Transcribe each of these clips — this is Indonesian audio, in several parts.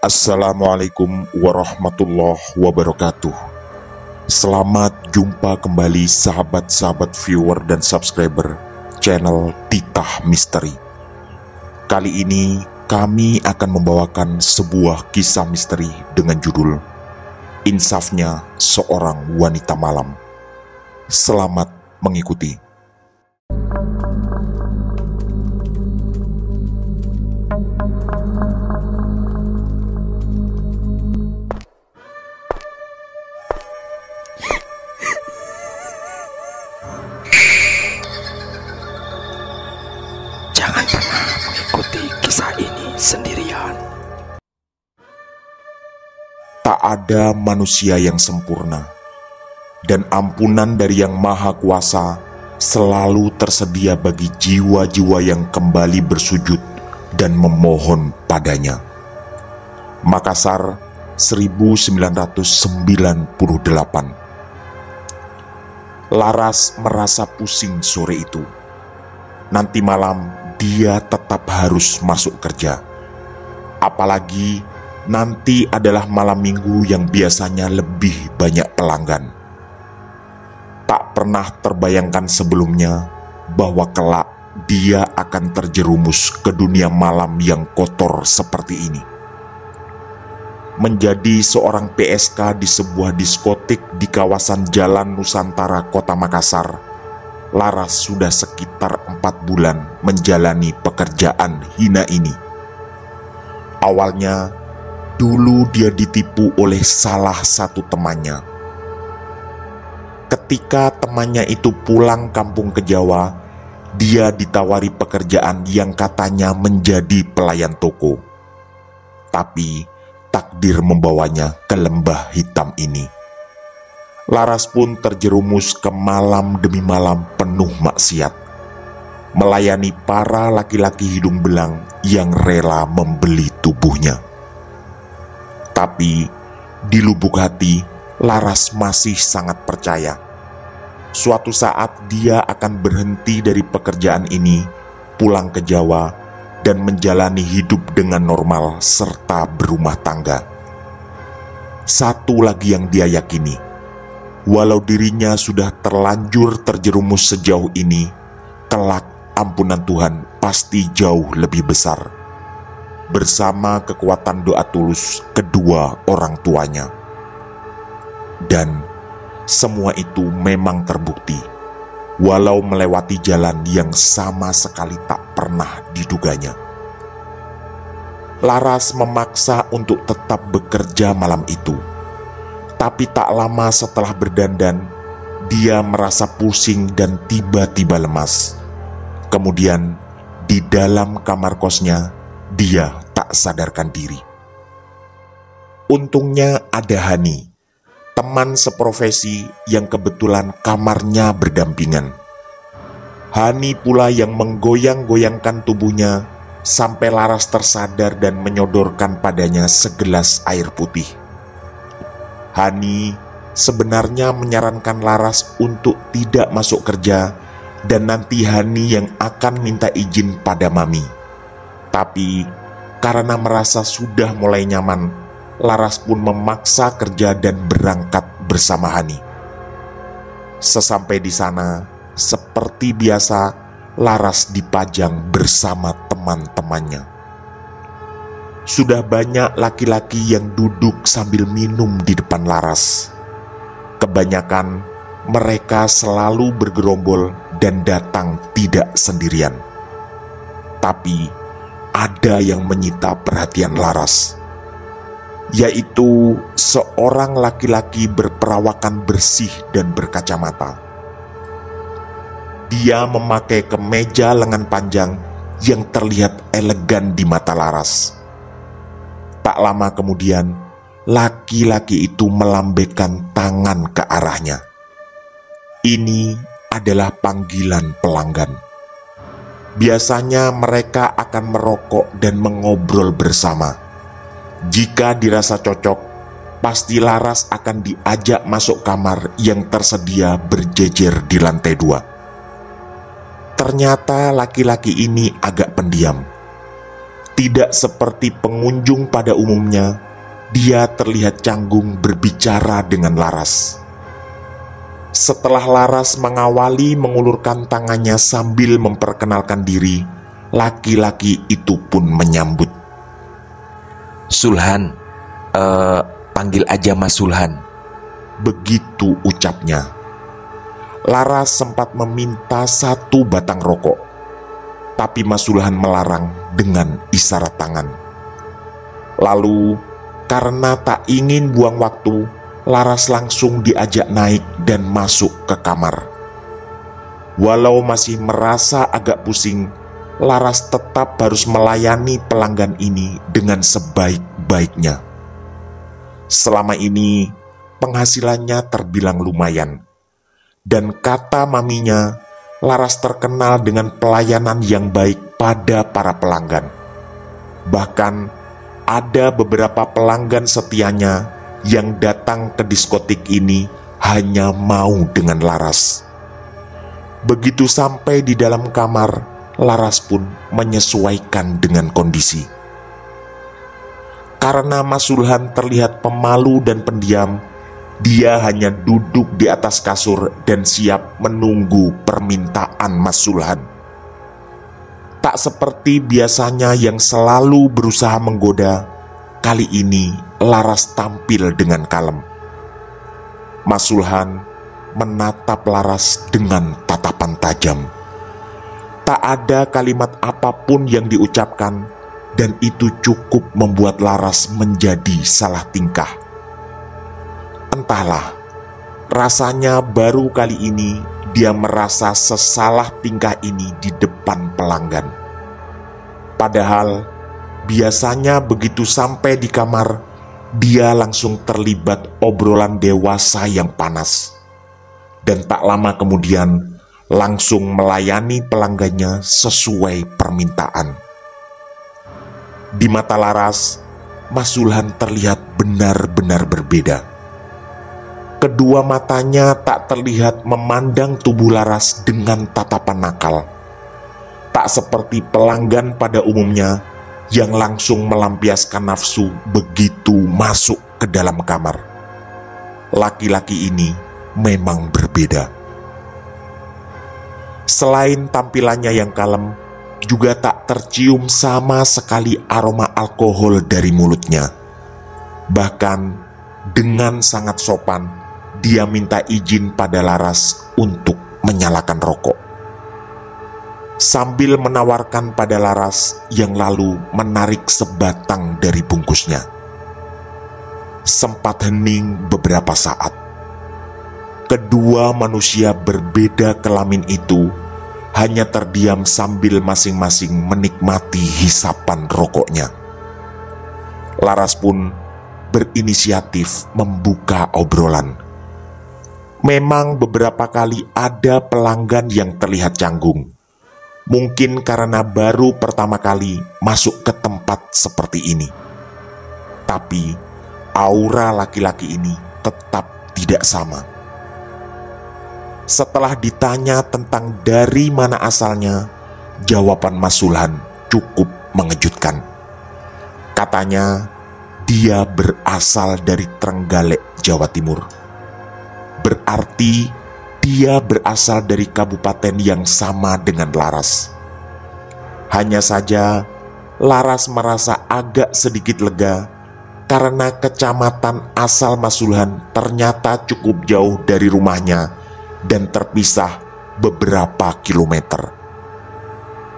Assalamualaikum warahmatullahi wabarakatuh. Selamat jumpa kembali sahabat-sahabat viewer dan subscriber channel Titah Misteri. Kali ini kami akan membawakan sebuah kisah misteri dengan judul Insafnya Seorang Wanita Malam. Selamat mengikuti. Jangan pernah mengikuti kisah ini sendirian. Tak ada manusia yang sempurna, dan ampunan dari Yang Maha Kuasa selalu tersedia bagi jiwa-jiwa yang kembali bersujud dan memohon padanya. Makassar, 1998. Laras merasa pusing sore itu. Nanti malam dia tetap harus masuk kerja. Apalagi nanti adalah malam minggu yang biasanya lebih banyak pelanggan. Tak pernah terbayangkan sebelumnya bahwa kelak dia akan terjerumus ke dunia malam yang kotor seperti ini. Menjadi seorang PSK di sebuah diskotik di kawasan Jalan Nusantara, Kota Makassar, Laras sudah sekitar 4 bulan menjalani pekerjaan hina ini. Awalnya, dulu dia ditipu oleh salah satu temannya. Ketika temannya itu pulang kampung ke Jawa, dia ditawari pekerjaan yang katanya menjadi pelayan toko. Tapi, takdir membawanya ke lembah hitam ini. Laras pun terjerumus ke malam demi malam penuh maksiat, melayani para laki-laki hidung belang yang rela membeli tubuhnya. Tapi di lubuk hati, Laras masih sangat percaya suatu saat dia akan berhenti dari pekerjaan ini, pulang ke Jawa, dan menjalani hidup dengan normal serta berumah tangga. Satu lagi yang dia yakini, walau dirinya sudah terlanjur terjerumus sejauh ini, kelak ampunan Tuhan pasti jauh lebih besar. Bersama kekuatan doa tulus kedua orang tuanya. Dan semua itu memang terbukti, walau melewati jalan yang sama sekali tak pernah diduganya. Laras memaksa untuk tetap bekerja malam itu. Tapi tak lama setelah berdandan, dia merasa pusing dan tiba-tiba lemas. Kemudian, di dalam kamar kosnya, dia tak sadarkan diri. Untungnya ada Hani, teman seprofesi yang kebetulan kamarnya berdampingan. Hani pula yang menggoyang-goyangkan tubuhnya sampai Laras tersadar dan menyodorkan padanya segelas air putih. Hani sebenarnya menyarankan Laras untuk tidak masuk kerja dan nanti Hani yang akan minta izin pada Mami. Tapi karena merasa sudah mulai nyaman, Laras pun memaksa kerja dan berangkat bersama Hani. Sesampai di sana, seperti biasa, Laras dipajang bersama teman-temannya. Sudah banyak laki-laki yang duduk sambil minum di depan Laras. Kebanyakan mereka selalu bergerombol dan datang tidak sendirian. Tapi ada yang menyita perhatian Laras, yaitu seorang laki-laki berperawakan bersih dan berkacamata. Dia memakai kemeja lengan panjang yang terlihat elegan di mata Laras. Tak lama kemudian, laki-laki itu melambaikan tangan ke arahnya. Ini adalah panggilan pelanggan. Biasanya mereka akan merokok dan mengobrol bersama. Jika dirasa cocok, pasti Laras akan diajak masuk kamar yang tersedia berjejer di lantai 2. Ternyata laki-laki ini agak pendiam. Tidak seperti pengunjung pada umumnya, dia terlihat canggung berbicara dengan Laras. Setelah Laras mengawali mengulurkan tangannya sambil memperkenalkan diri, laki-laki itu pun menyambut. Sulhan, panggil aja Mas Sulhan. Begitu ucapnya. Laras sempat meminta 1 batang rokok, tapi Mas Sulhan melarang dengan isyarat tangan. Lalu, karena tak ingin buang waktu, Laras langsung diajak naik dan masuk ke kamar. Walau masih merasa agak pusing, Laras tetap harus melayani pelanggan ini dengan sebaik-baiknya. Selama ini, penghasilannya terbilang lumayan. Dan kata maminya, Laras terkenal dengan pelayanan yang baik pada para pelanggan. Bahkan, ada beberapa pelanggan setianya yang datang ke diskotik ini hanya mau dengan Laras. Begitu sampai di dalam kamar, Laras pun menyesuaikan dengan kondisi. Karena Mas Sulhan terlihat pemalu dan pendiam, dia hanya duduk di atas kasur dan siap menunggu permintaan Mas Sulhan. Tak seperti biasanya yang selalu berusaha menggoda, kali ini Laras tampil dengan kalem. Mas Sulhan menatap Laras dengan tatapan tajam. Tak ada kalimat apapun yang diucapkan, dan itu cukup membuat Laras menjadi salah tingkah. Entahlah, rasanya baru kali ini dia merasa sesalah tingkah ini di depan pelanggan. Padahal biasanya begitu sampai di kamar, dia langsung terlibat obrolan dewasa yang panas. Dan tak lama kemudian langsung melayani pelanggannya sesuai permintaan. Di mata Laras, Mas Sulhan terlihat benar-benar berbeda. Kedua matanya tak terlihat memandang tubuh Laras dengan tatapan nakal. Tak seperti pelanggan pada umumnya yang langsung melampiaskan nafsu begitu masuk ke dalam kamar. Laki-laki ini memang berbeda. Selain tampilannya yang kalem, juga tak tercium sama sekali aroma alkohol dari mulutnya. Bahkan dengan sangat sopan, dia minta izin pada Laras untuk menyalakan rokok. Sambil menawarkan pada Laras yang lalu menarik sebatang dari bungkusnya. Sempat hening beberapa saat. Kedua manusia berbeda kelamin itu hanya terdiam sambil masing-masing menikmati hisapan rokoknya. Laras pun berinisiatif membuka obrolan. Memang beberapa kali ada pelanggan yang terlihat canggung. Mungkin karena baru pertama kali masuk ke tempat seperti ini. Tapi aura laki-laki ini tetap tidak sama. Setelah ditanya tentang dari mana asalnya, jawaban Mas Sulhan cukup mengejutkan. Katanya dia berasal dari Trenggalek, Jawa Timur. Berarti dia berasal dari kabupaten yang sama dengan Laras. Hanya saja Laras merasa agak sedikit lega karena kecamatan asal Mas Sulhan ternyata cukup jauh dari rumahnya dan terpisah beberapa kilometer.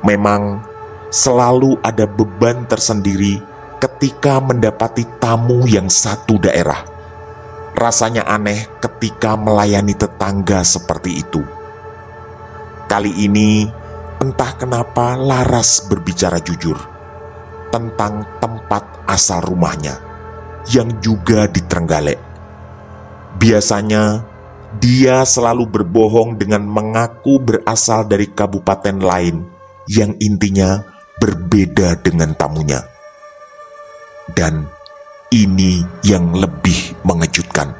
Memang selalu ada beban tersendiri ketika mendapati tamu yang satu daerah. Rasanya aneh ketika melayani tetangga seperti itu. Kali ini entah kenapa Laras berbicara jujur tentang tempat asal rumahnya yang juga di Trenggalek. Biasanya dia selalu berbohong dengan mengaku berasal dari kabupaten lain yang intinya berbeda dengan tamunya. Dan ini yang lebih mengejutkan.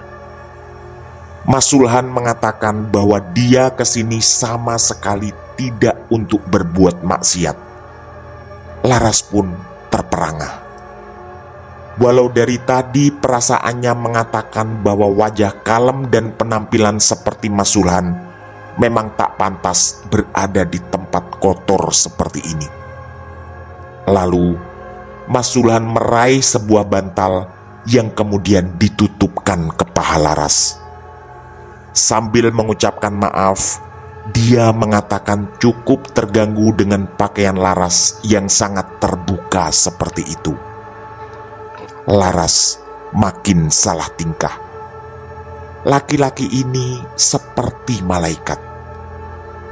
Mas Sulhan mengatakan bahwa dia kesini sama sekali tidak untuk berbuat maksiat. Laras pun terperangah. Walau dari tadi perasaannya mengatakan bahwa wajah kalem dan penampilan seperti Mas Sulhan memang tak pantas berada di tempat kotor seperti ini. Lalu Mas Sulhan meraih sebuah bantal yang kemudian ditutupkan ke paha Laras. Sambil mengucapkan maaf, dia mengatakan cukup terganggu dengan pakaian Laras yang sangat terbuka seperti itu. Laras makin salah tingkah. Laki-laki ini seperti malaikat,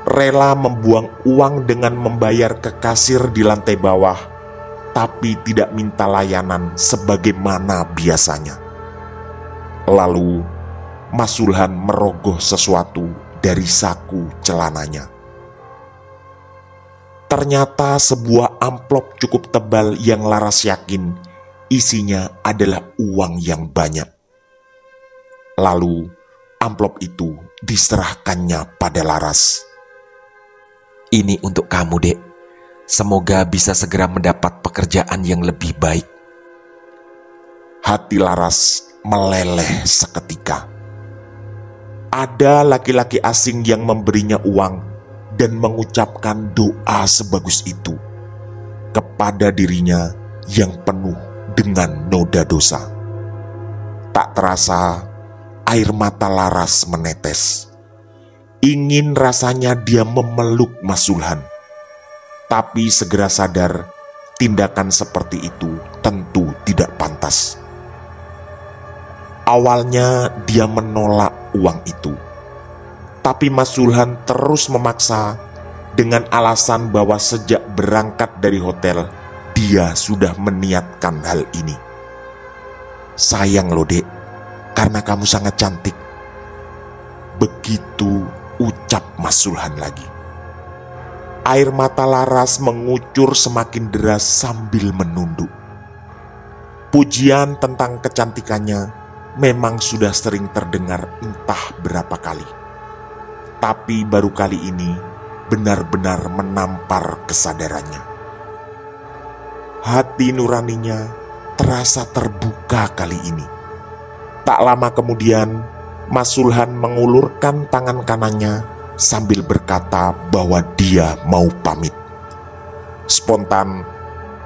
rela membuang uang dengan membayar ke kasir di lantai bawah, tapi tidak minta layanan sebagaimana biasanya. Lalu Mas Sulhan merogoh sesuatu dari saku celananya. Ternyata sebuah amplop cukup tebal yang Laras yakin isinya adalah uang yang banyak. Lalu amplop itu diserahkannya pada Laras. Ini untuk kamu, Dek. Semoga bisa segera mendapat pekerjaan yang lebih baik. Hati Laras meleleh seketika. Ada laki-laki asing yang memberinya uang dan mengucapkan doa sebagus itu kepada dirinya yang penuh dengan noda dosa. Tak terasa air mata Laras menetes. Ingin rasanya dia memeluk Mas Sulhan, tapi segera sadar tindakan seperti itu tentu tidak pantas. Awalnya dia menolak uang itu, tapi Mas Sulhan terus memaksa dengan alasan bahwa sejak berangkat dari hotel dia sudah meniatkan hal ini. Sayang loh, Dek, karena kamu sangat cantik. Begitu ucap Mas Sulhan lagi. Air mata Laras mengucur semakin deras sambil menunduk. Pujian tentang kecantikannya memang sudah sering terdengar entah berapa kali. Tapi baru kali ini benar-benar menampar kesadarannya. Hati nuraninya terasa terbuka kali ini. Tak lama kemudian, Mas Sulhan mengulurkan tangan kanannya sambil berkata bahwa dia mau pamit. Spontan,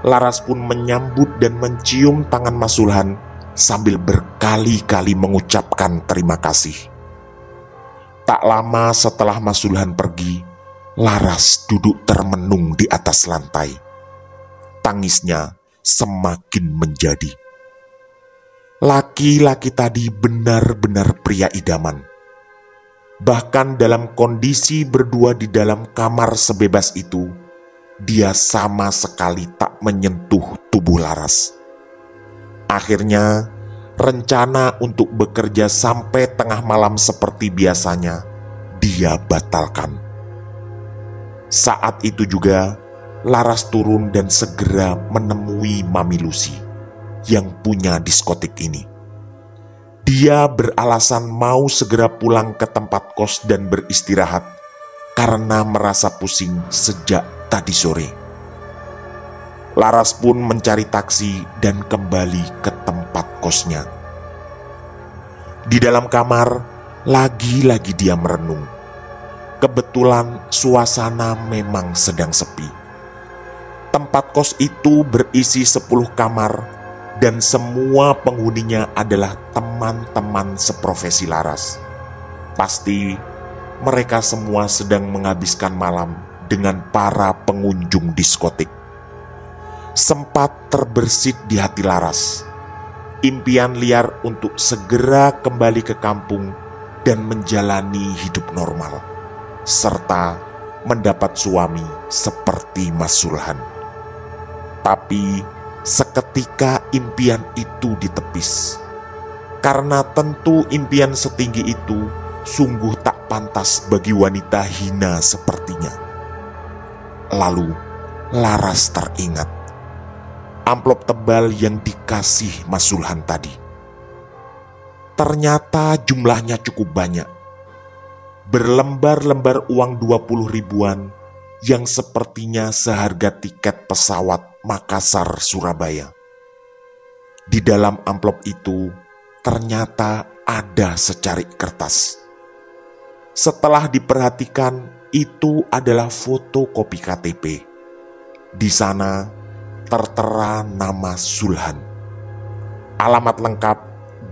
Laras pun menyambut dan mencium tangan Mas Sulhan sambil berkali-kali mengucapkan terima kasih. Tak lama setelah Mas Sulhan pergi, Laras duduk termenung di atas lantai. Tangisnya semakin menjadi. Laki-laki tadi benar-benar pria idaman. Bahkan dalam kondisi berdua di dalam kamar sebebas itu, dia sama sekali tak menyentuh tubuh Laras. Akhirnya, rencana untuk bekerja sampai tengah malam seperti biasanya, dia batalkan. Saat itu juga, Laras turun dan segera menemui Mami Lucy yang punya diskotik ini. Dia beralasan mau segera pulang ke tempat kos dan beristirahat karena merasa pusing sejak tadi sore. Laras pun mencari taksi dan kembali ke tempat kosnya. Di dalam kamar, lagi-lagi dia merenung. Kebetulan suasana memang sedang sepi. Tempat kos itu berisi 10 kamar dan semua penghuninya adalah teman-teman seprofesi Laras. Pasti mereka semua sedang menghabiskan malam dengan para pengunjung diskotik. Sempat terbersit di hati Laras impian liar untuk segera kembali ke kampung dan menjalani hidup normal, serta mendapat suami seperti Mas Sulhan. Tapi seketika impian itu ditepis, karena tentu impian setinggi itu sungguh tak pantas bagi wanita hina sepertinya. Lalu Laras teringat amplop tebal yang dikasih Mas Sulhan tadi. Ternyata jumlahnya cukup banyak. Berlembar-lembar uang 20 ribuan yang sepertinya seharga tiket pesawat Makassar, Surabaya. Di dalam amplop itu ternyata ada secarik kertas. Setelah diperhatikan, itu adalah fotokopi KTP. Di sana tertera nama Zulhan, alamat lengkap,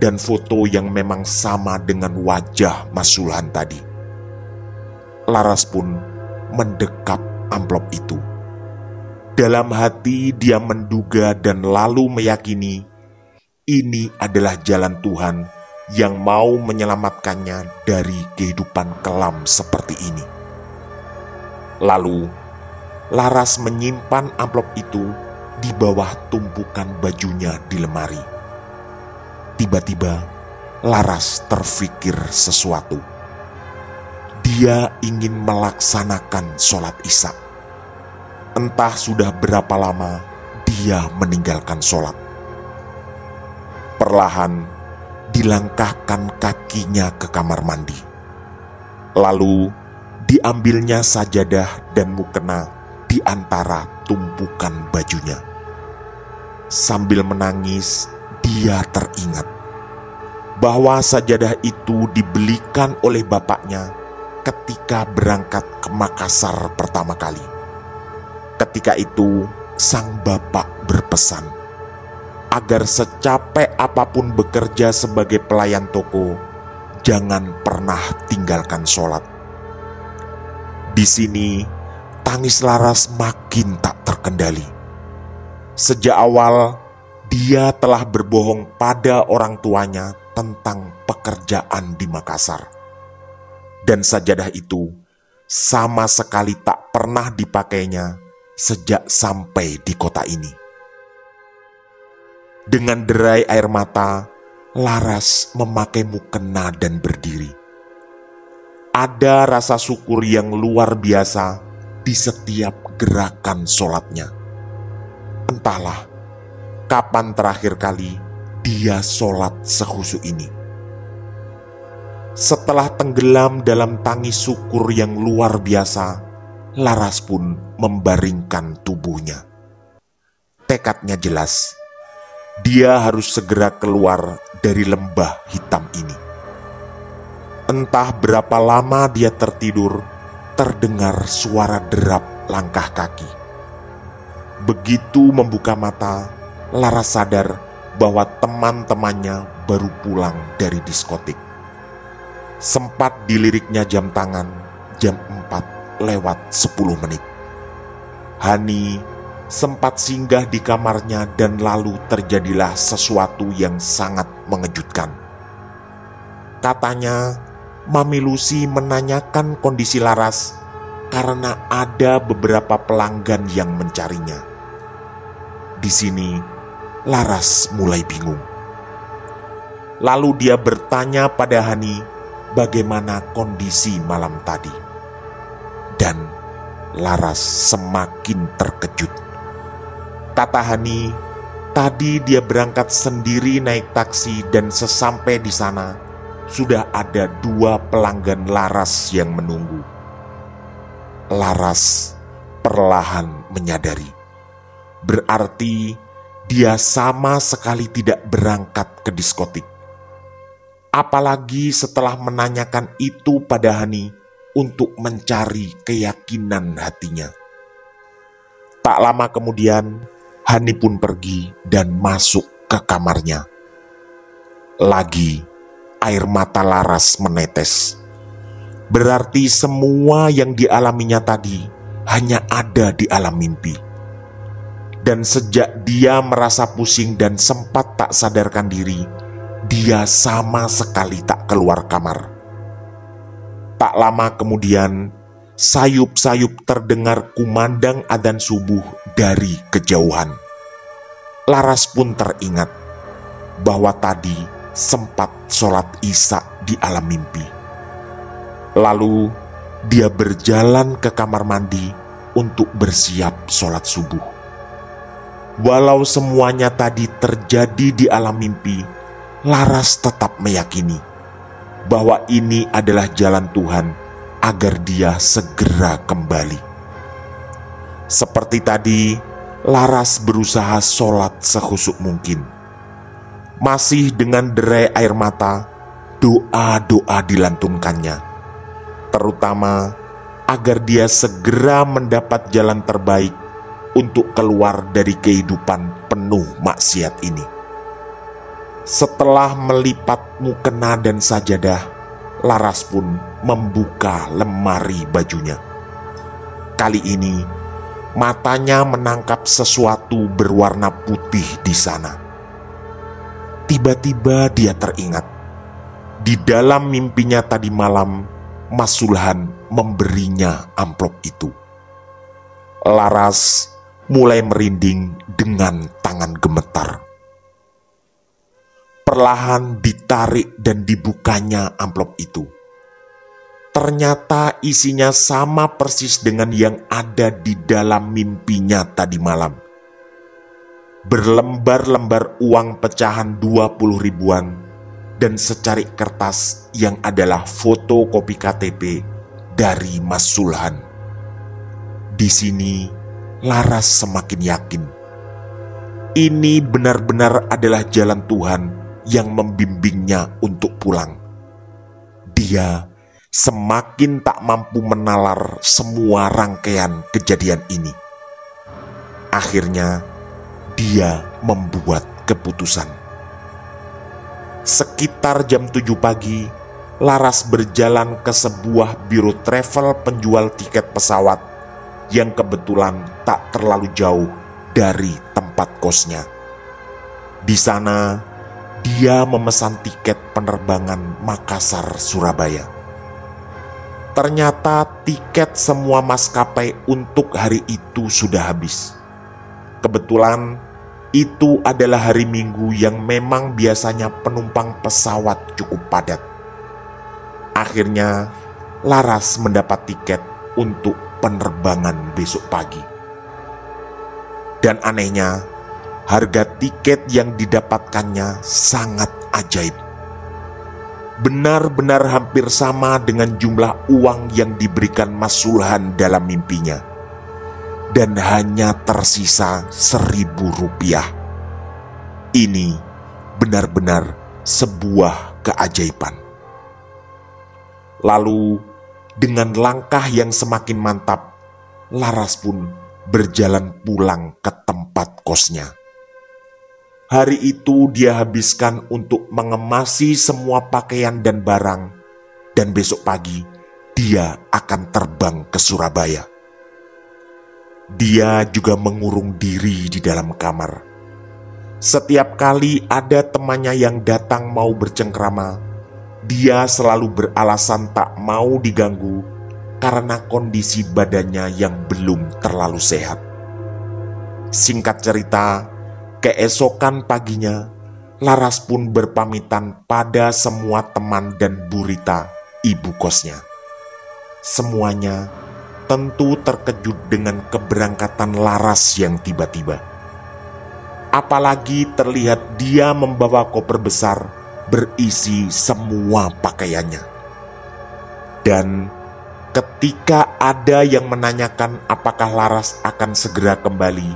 dan foto yang memang sama dengan wajah Mas Zulhan tadi. Laras pun mendekap amplop itu. Dalam hati dia menduga dan lalu meyakini ini adalah jalan Tuhan yang mau menyelamatkannya dari kehidupan kelam seperti ini. Lalu Laras menyimpan amplop itu di bawah tumpukan bajunya di lemari. Tiba-tiba Laras terfikir sesuatu. Dia ingin melaksanakan sholat Isya. Entah sudah berapa lama dia meninggalkan sholat. Perlahan dilangkahkan kakinya ke kamar mandi. Lalu diambilnya sajadah dan mukena di antara tumpukan bajunya. Sambil menangis, dia teringat bahwa sajadah itu dibelikan oleh bapaknya ketika berangkat ke Makassar pertama kali. Ketika itu, sang bapak berpesan agar secapek apapun bekerja sebagai pelayan toko, jangan pernah tinggalkan sholat. Di sini, tangis Laras makin tak terkendali. Sejak awal, dia telah berbohong pada orang tuanya tentang pekerjaan di Makassar. Dan sajadah itu sama sekali tak pernah dipakainya sejak sampai di kota ini. Dengan derai air mata, Laras memakai mukena dan berdiri. Ada rasa syukur yang luar biasa di setiap gerakan sholatnya. Entahlah kapan terakhir kali dia sholat sekhusyuk ini. Setelah tenggelam dalam tangis syukur yang luar biasa, Laras pun membaringkan tubuhnya. Tekadnya jelas, dia harus segera keluar dari lembah hitam ini. Entah berapa lama dia tertidur, terdengar suara derap langkah kaki. Begitu membuka mata, Laras sadar bahwa teman-temannya baru pulang dari diskotik. Sempat diliriknya jam tangan, jam 4:10. Hani sempat singgah di kamarnya dan lalu terjadilah sesuatu yang sangat mengejutkan. Katanya, Mami Lucy menanyakan kondisi Laras karena ada beberapa pelanggan yang mencarinya. Di sini, Laras mulai bingung. Lalu dia bertanya pada Hani bagaimana kondisi malam tadi. Dan Laras semakin terkejut. Kata Hani, tadi dia berangkat sendiri naik taksi dan sesampai di sana, sudah ada 2 pelanggan Laras yang menunggu. Laras perlahan menyadari. Berarti dia sama sekali tidak berangkat ke diskotik. Apalagi setelah menanyakan itu pada Hani untuk mencari keyakinan hatinya. Tak lama kemudian, Hani pun pergi dan masuk ke kamarnya. Lagi, air mata Laras menetes. Berarti semua yang dialaminya tadi hanya ada di alam mimpi. Dan sejak dia merasa pusing dan sempat tak sadarkan diri, dia sama sekali tak keluar kamar. Tak lama kemudian, sayup-sayup terdengar kumandang adzan subuh dari kejauhan. Laras pun teringat bahwa tadi sempat sholat Isya di alam mimpi. Lalu dia berjalan ke kamar mandi untuk bersiap sholat subuh. Walau semuanya tadi terjadi di alam mimpi, Laras tetap meyakini bahwa ini adalah jalan Tuhan agar dia segera kembali. Seperti tadi, Laras berusaha sholat sekhusyuk mungkin. Masih dengan derai air mata, doa-doa dilantunkannya, terutama agar dia segera mendapat jalan terbaik untuk keluar dari kehidupan penuh maksiat ini. Setelah melipat mukena dan sajadah, Laras pun membuka lemari bajunya. Kali ini, matanya menangkap sesuatu berwarna putih di sana. Tiba-tiba dia teringat, di dalam mimpinya tadi malam, Mas Sulhan memberinya amplop itu. Laras mulai merinding dengan tangan gemetar. Perlahan ditarik dan dibukanya amplop itu. Ternyata isinya sama persis dengan yang ada di dalam mimpinya tadi malam. Berlembar-lembar uang pecahan 20 ribuan dan secarik kertas yang adalah fotokopi KTP dari Mas Sulhan. Di sini Laras semakin yakin ini benar-benar adalah jalan Tuhan yang membimbingnya untuk pulang. Dia semakin tak mampu menalar semua rangkaian kejadian ini. Akhirnya dia membuat keputusan. Sekitar jam 7 pagi, Laras berjalan ke sebuah biro travel penjual tiket pesawat yang kebetulan tak terlalu jauh dari tempat kosnya. Di sana, dia memesan tiket penerbangan Makassar-Surabaya. Ternyata tiket semua maskapai untuk hari itu sudah habis. Kebetulan itu adalah hari Minggu yang memang biasanya penumpang pesawat cukup padat. Akhirnya Laras mendapat tiket untuk penerbangan besok pagi. Dan anehnya, harga tiket yang didapatkannya sangat ajaib. Benar-benar hampir sama dengan jumlah uang yang diberikan Mas Sulhan dalam mimpinya. Dan hanya tersisa 1.000 rupiah. Ini benar-benar sebuah keajaiban. Lalu dengan langkah yang semakin mantap, Laras pun berjalan pulang ke tempat kosnya. Hari itu dia habiskan untuk mengemasi semua pakaian dan barang, dan besok pagi dia akan terbang ke Surabaya. Dia juga mengurung diri di dalam kamar. Setiap kali ada temannya yang datang mau bercengkrama, dia selalu beralasan tak mau diganggu karena kondisi badannya yang belum terlalu sehat. Singkat cerita, keesokan paginya, Laras pun berpamitan pada semua teman dan Burita, ibu kosnya. Semuanya tentu terkejut dengan keberangkatan Laras yang tiba-tiba. Apalagi terlihat dia membawa koper besar berisi semua pakaiannya. Dan ketika ada yang menanyakan apakah Laras akan segera kembali,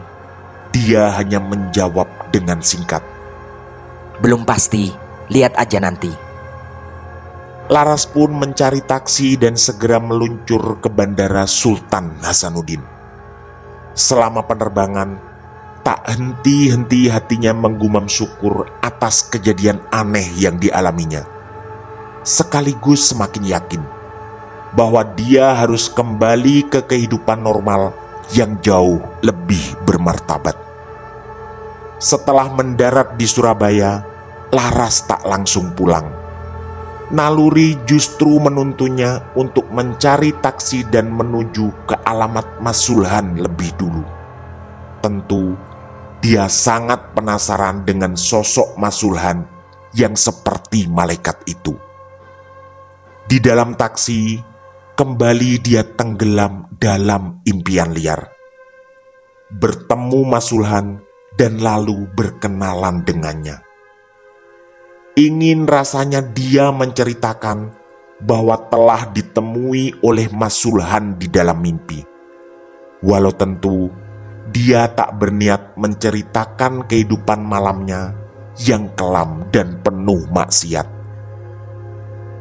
dia hanya menjawab dengan singkat, "Belum pasti, lihat aja nanti." Laras pun mencari taksi dan segera meluncur ke Bandara Sultan Hasanuddin. Selama penerbangan, tak henti-henti hatinya menggumam syukur atas kejadian aneh yang dialaminya. Sekaligus semakin yakin bahwa dia harus kembali ke kehidupan normal yang jauh lebih bermartabat. Setelah mendarat di Surabaya, Laras tak langsung pulang. Naluri justru menuntunnya untuk mencari taksi dan menuju ke alamat Mas Sulhan lebih dulu. Tentu dia sangat penasaran dengan sosok Mas Sulhan yang seperti malaikat itu. Di dalam taksi, kembali dia tenggelam dalam impian liar. Bertemu Mas Sulhan dan lalu berkenalan dengannya. Ingin rasanya dia menceritakan bahwa telah ditemui oleh Mas Sulhan di dalam mimpi. Walau tentu dia tak berniat menceritakan kehidupan malamnya yang kelam dan penuh maksiat.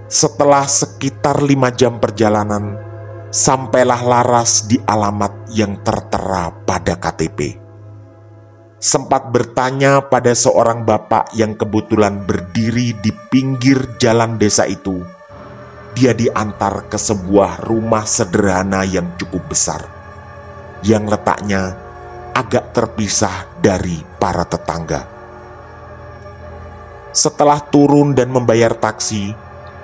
Setelah sekitar 5 jam perjalanan, sampailah Laras di alamat yang tertera pada KTP. Sempat bertanya pada seorang bapak yang kebetulan berdiri di pinggir jalan desa itu. Dia diantar ke sebuah rumah sederhana yang cukup besar, yang letaknya agak terpisah dari para tetangga. Setelah turun dan membayar taksi,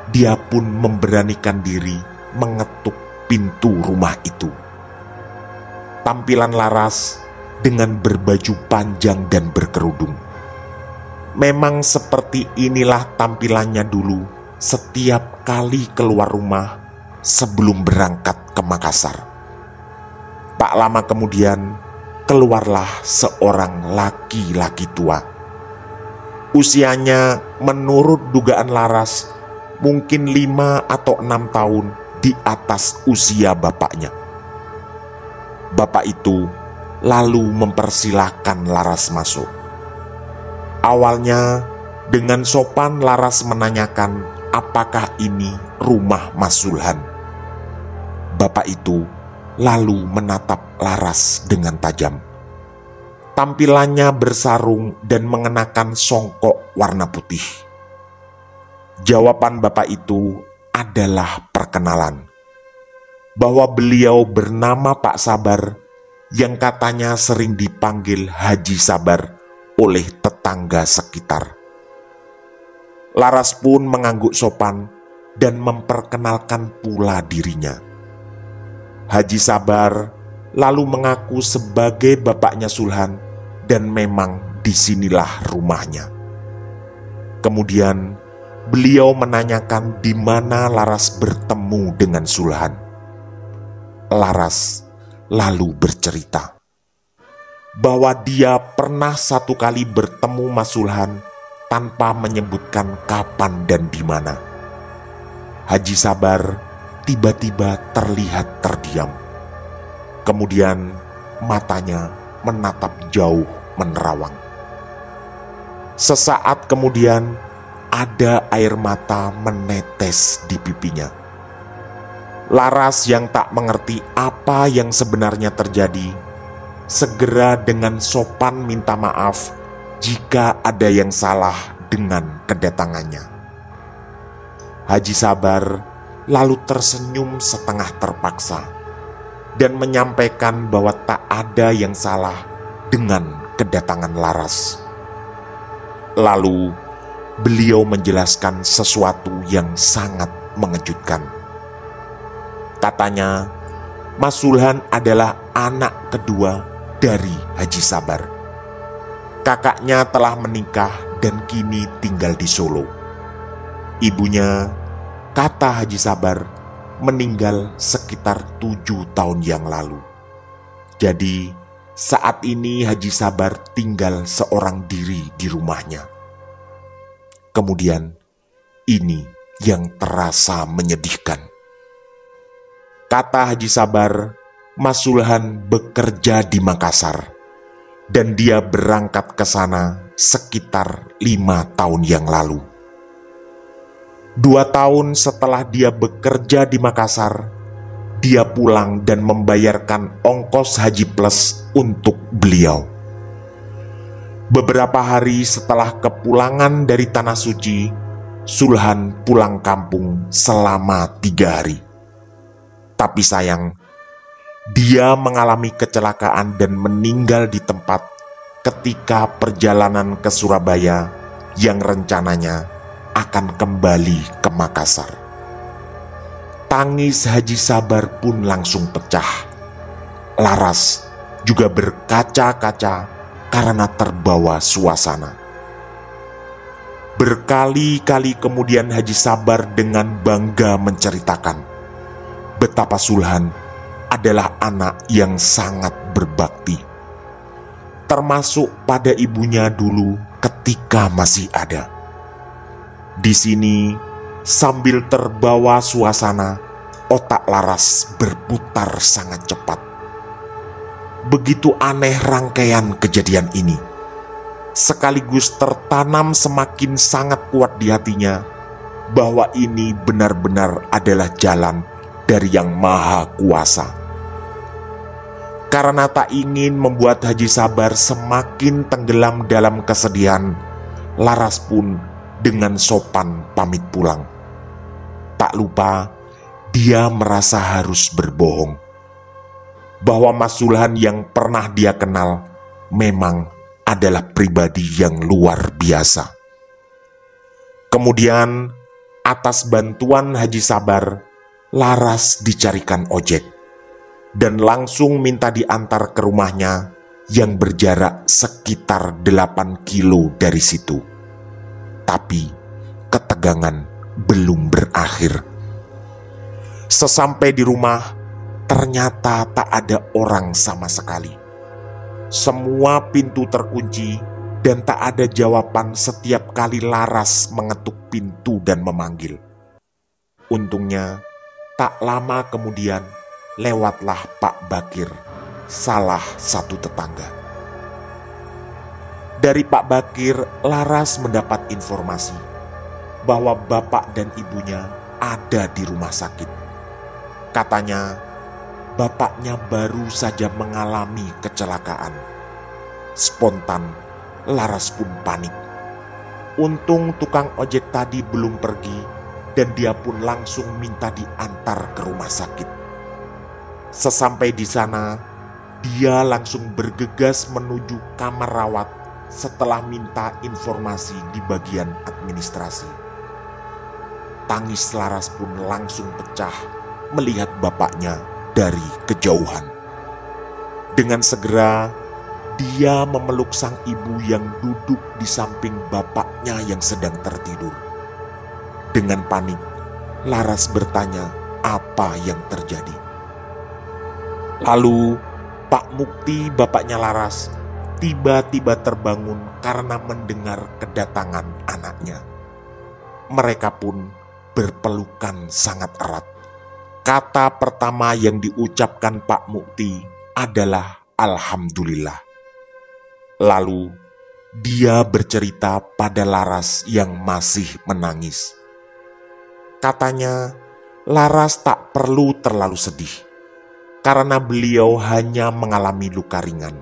dia pun memberanikan diri mengetuk pintu rumah itu. Tampilan Laras dengan berbaju panjang dan berkerudung. Memang seperti inilah tampilannya dulu setiap kali keluar rumah sebelum berangkat ke Makassar. Tak lama kemudian, keluarlah seorang laki-laki tua. Usianya menurut dugaan Laras mungkin 5 atau 6 tahun di atas usia bapaknya. Bapak itu lalu mempersilahkan Laras masuk. Awalnya dengan sopan Laras menanyakan apakah ini rumah Mas Sulhan. Bapak itu lalu menatap Laras dengan tajam. Tampilannya bersarung dan mengenakan songkok warna putih. Jawaban bapak itu adalah perkenalan bahwa beliau bernama Pak Sabar, yang katanya sering dipanggil Haji Sabar oleh tetangga sekitar. Laras pun mengangguk sopan dan memperkenalkan pula dirinya. Haji Sabar lalu mengaku sebagai bapaknya Sulhan dan memang disinilah rumahnya. Kemudian beliau menanyakan di mana Laras bertemu dengan Sulhan. Laras lalu bercerita bahwa dia pernah 1 kali bertemu Mas Sulhan tanpa menyebutkan kapan dan di mana. Haji Sabar tiba-tiba terlihat terdiam. Kemudian matanya menatap jauh menerawang. Sesaat kemudian ada air mata menetes di pipinya. Laras yang tak mengerti apa yang sebenarnya terjadi, segera dengan sopan minta maaf jika ada yang salah dengan kedatangannya. Haji Sabar lalu tersenyum setengah terpaksa dan menyampaikan bahwa tak ada yang salah dengan kedatangan Laras. Lalu beliau menjelaskan sesuatu yang sangat mengejutkan. Katanya, Mas Sulhan adalah anak kedua dari Haji Sabar. Kakaknya telah menikah dan kini tinggal di Solo. Ibunya, kata Haji Sabar, meninggal sekitar 7 tahun yang lalu. Jadi, saat ini Haji Sabar tinggal seorang diri di rumahnya. Kemudian, ini yang terasa menyedihkan. Kata Haji Sabar, Mas Sulhan bekerja di Makassar dan dia berangkat ke sana sekitar 5 tahun yang lalu. 2 tahun setelah dia bekerja di Makassar, dia pulang dan membayarkan ongkos haji plus untuk beliau. Beberapa hari setelah kepulangan dari Tanah Suci, Sulhan pulang kampung selama 3 hari. Tapi sayang, dia mengalami kecelakaan dan meninggal di tempat ketika perjalanan ke Surabaya yang rencananya akan kembali ke Makassar. Tangis Haji Sabar pun langsung pecah. Laras juga berkaca-kaca karena terbawa suasana. Berkali-kali kemudian Haji Sabar dengan bangga menceritakan betapa Sulhan adalah anak yang sangat berbakti, termasuk pada ibunya dulu ketika masih ada. Di sini, sambil terbawa suasana, otak Laras berputar sangat cepat. Begitu aneh rangkaian kejadian ini, sekaligus tertanam semakin sangat kuat di hatinya bahwa ini benar-benar adalah jalan dari Yang Maha Kuasa. Karena tak ingin membuat Haji Sabar semakin tenggelam dalam kesedihan, Laras pun dengan sopan pamit pulang. Tak lupa dia merasa harus berbohong bahwa Mas Zulhan yang pernah dia kenal memang adalah pribadi yang luar biasa. Kemudian atas bantuan Haji Sabar, Laras dicarikan ojek dan langsung minta diantar ke rumahnya yang berjarak sekitar 8 kilo dari situ. Tapi ketegangan belum berakhir. Sesampai di rumah, ternyata tak ada orang sama sekali. Semua pintu terkunci dan tak ada jawaban setiap kali Laras mengetuk pintu dan memanggil. Untungnya, tak lama kemudian lewatlah Pak Bakir, salah satu tetangga. Dari Pak Bakir, Laras mendapat informasi bahwa bapak dan ibunya ada di rumah sakit. Katanya, bapaknya baru saja mengalami kecelakaan. Spontan, Laras pun panik. Untung tukang ojek tadi belum pergi dan dia pun langsung minta diantar ke rumah sakit. Sesampai di sana, dia langsung bergegas menuju kamar rawat setelah minta informasi di bagian administrasi. Tangis Laras pun langsung pecah melihat bapaknya dari kejauhan. Dengan segera, dia memeluk sang ibu yang duduk di samping bapaknya yang sedang tertidur. Dengan panik, Laras bertanya apa yang terjadi. Lalu, Pak Mukti, bapaknya Laras, tiba-tiba terbangun karena mendengar kedatangan anaknya. Mereka pun berpelukan sangat erat. Kata pertama yang diucapkan Pak Mukti adalah Alhamdulillah. Lalu dia bercerita pada Laras yang masih menangis. Katanya Laras tak perlu terlalu sedih karena beliau hanya mengalami luka ringan.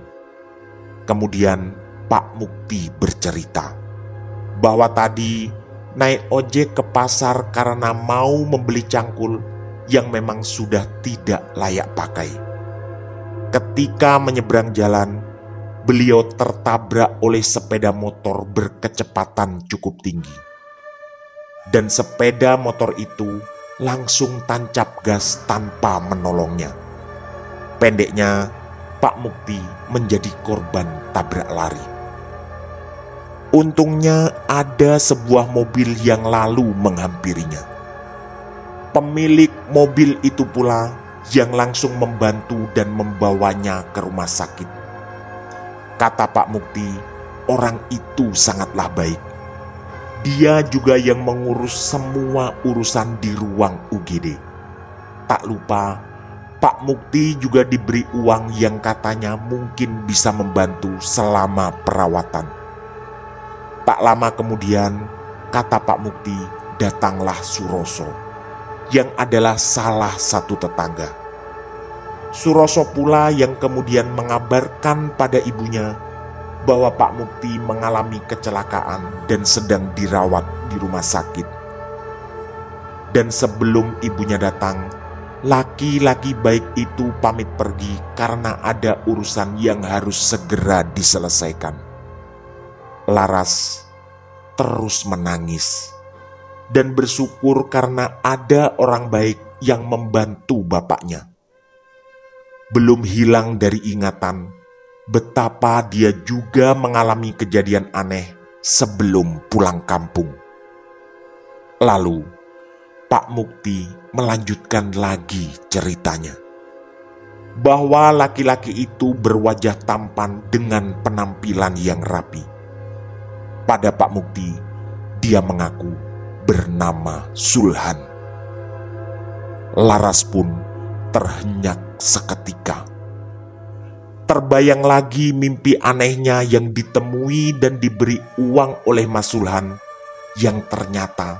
Kemudian Pak Mukti bercerita bahwa tadi naik ojek ke pasar karena mau membeli cangkul yang memang sudah tidak layak pakai. Ketika menyeberang jalan, beliau tertabrak oleh sepeda motor berkecepatan cukup tinggi. Dan sepeda motor itu langsung tancap gas tanpa menolongnya. Pendeknya, Pak Mukti menjadi korban tabrak lari. Untungnya ada sebuah mobil yang lalu menghampirinya. Pemilik mobil itu pula yang langsung membantu dan membawanya ke rumah sakit. Kata Pak Mukti, orang itu sangatlah baik. Dia juga yang mengurus semua urusan di ruang UGD. Tak lupa, Pak Mukti juga diberi uang yang katanya mungkin bisa membantu selama perawatan. Tak lama kemudian, kata Pak Mukti, datanglah Suroso, yang adalah salah satu tetangga. Suroso pula yang kemudian mengabarkan pada ibunya bahwa Pak Mukti mengalami kecelakaan dan sedang dirawat di rumah sakit. Dan sebelum ibunya datang, laki-laki baik itu pamit pergi karena ada urusan yang harus segera diselesaikan. Laras terus menangis dan bersyukur karena ada orang baik yang membantu bapaknya. Belum hilang dari ingatan betapa dia juga mengalami kejadian aneh sebelum pulang kampung. Lalu Pak Mukti melanjutkan lagi ceritanya, bahwa laki-laki itu berwajah tampan dengan penampilan yang rapi. Pada Pak Mukti, dia mengaku bernama Zulhan. Laras pun terhenyak seketika. terbayang lagi mimpi anehnya yang ditemui dan diberi uang oleh Mas Sulhan, yang ternyata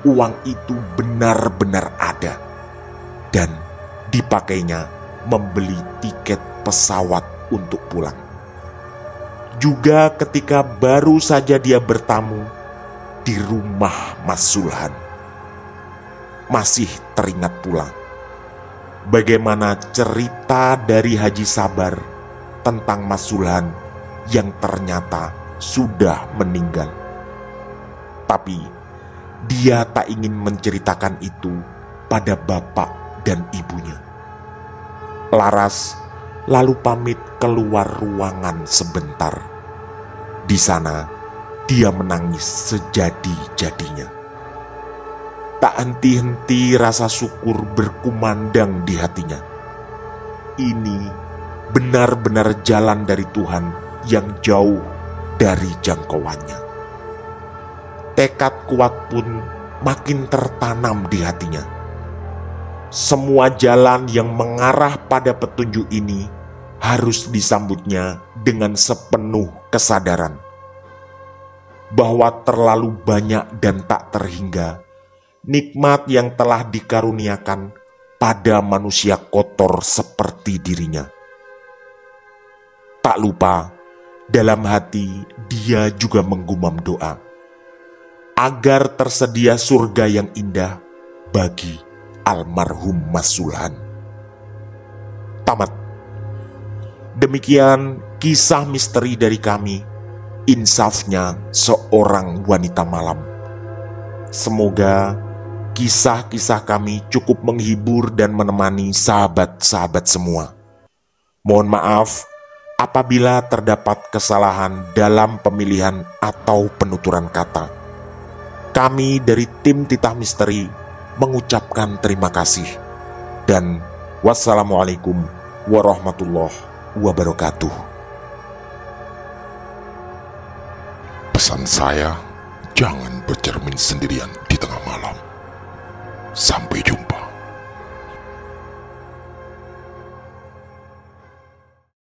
uang itu benar-benar ada dan dipakainya membeli tiket pesawat untuk pulang. Juga ketika baru saja dia bertamu di rumah Mas Sulhan, masih teringat pula bagaimana cerita dari Haji Sabar tentang Mas Sulhan yang ternyata sudah meninggal. Tapi dia tak ingin menceritakan itu pada bapak dan ibunya. Laras lalu pamit keluar ruangan sebentar. Di sana dia menangis sejadi-jadinya. Tak henti-henti rasa syukur berkumandang di hatinya. Ini benar-benar jalan dari Tuhan yang jauh dari jangkauannya. Tekad kuat pun makin tertanam di hatinya. Semua jalan yang mengarah pada petunjuk ini harus disambutnya dengan sepenuh kesadaran bahwa terlalu banyak dan tak terhingga nikmat yang telah dikaruniakan pada manusia kotor seperti dirinya. Tak lupa, dalam hati dia juga menggumam doa agar tersedia surga yang indah bagi almarhum Mas Sulhan. Tamat. Demikian kisah misteri dari kami, insafnya seorang wanita malam. Semoga kisah-kisah kami cukup menghibur dan menemani sahabat-sahabat semua. Mohon maaf apabila terdapat kesalahan dalam pemilihan atau penuturan kata. Kami dari tim Titah Misteri mengucapkan terima kasih dan wassalamualaikum warahmatullahi wabarakatuh. Pesan saya, jangan bercermin sendirian di tengah malam.